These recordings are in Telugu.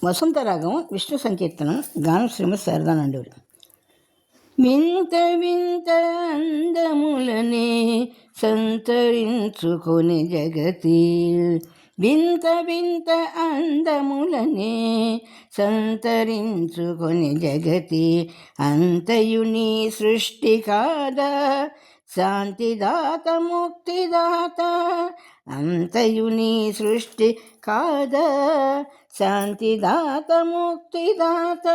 వసంతరాగం విష్ణు సంకీర్తనం గానం శ్రీమతి శారదానందూరి. వింత వింత అందములనే సంతరించుకొని జగతి, వింత వింత అందములనే సంతరించుకొని జగతి, అంతయుని సృష్టి కాదా శాంతిదాత ముక్తిదాత, అంతయుని సృష్టి కాదా శాంతిదాత ముక్తిదాత,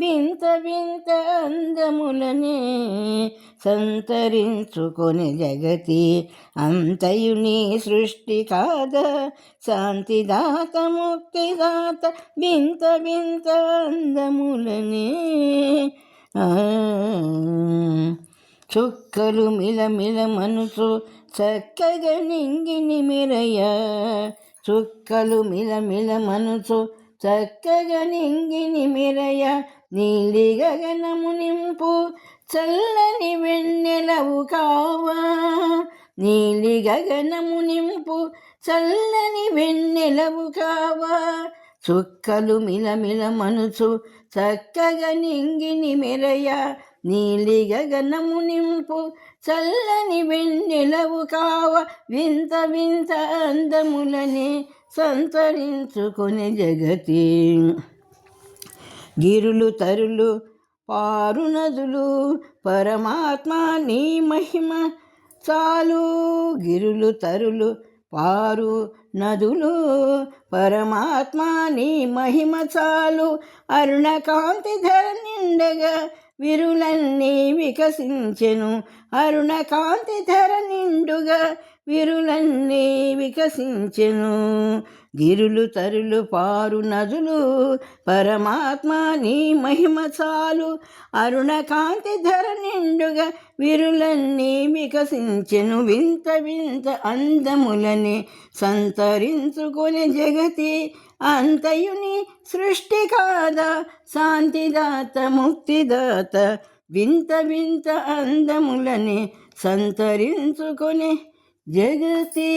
వింత వింత అందములనే సంతరించుకొని జగతి, అంతయుని సృష్టి కాదా శాంతిదాత ముక్తిదాత, వింత వింత అందములనే. చుక్కలు మిలమిల మనుచు చక్కగా నింగిని మెరయ, చుక్కలు మిలమిల మనుచు చక్కగా నింగిని మెరయ, నీలి గగనము నింపు చల్లని వెన్నెలవు కావా, నీలి గగనము నింపు చల్లని వెన్నెలవు కావా, చుక్కలు మిలమిల మనుచు చక్కగా నింగిని మెరయ, నీలి గగనము నింపు చల్లని వెన్నెలవు కావ, వింత వింత అందములనే సంతరించుకొని జగతి. గిరులు తరులు పారు నదులు పరమాత్మ నీ మహిమ చాలు, గిరులు తరులు పారు నదులు పరమాత్మ నీ మహిమ చాలు, అరుణకాంతి ధర నిండగా విరులన్నీ వికసించెను, అరుణకాంతి ధర నిండుగా విరులన్నీ వికసించెను, గిరులు తరులు పారు నదులు పరమాత్మ నీ మహిమ చాలు, అరుణకాంతి ధర నిండుగా విరులన్నీ వికసించెను, వింత వింత అందములని సంతరించుకొని జగతి, అంతయుని సృష్టి కాదా శాంతిదాత ముక్తిదాత, వింత వింత అందములని సంతరించుకొని జగతి.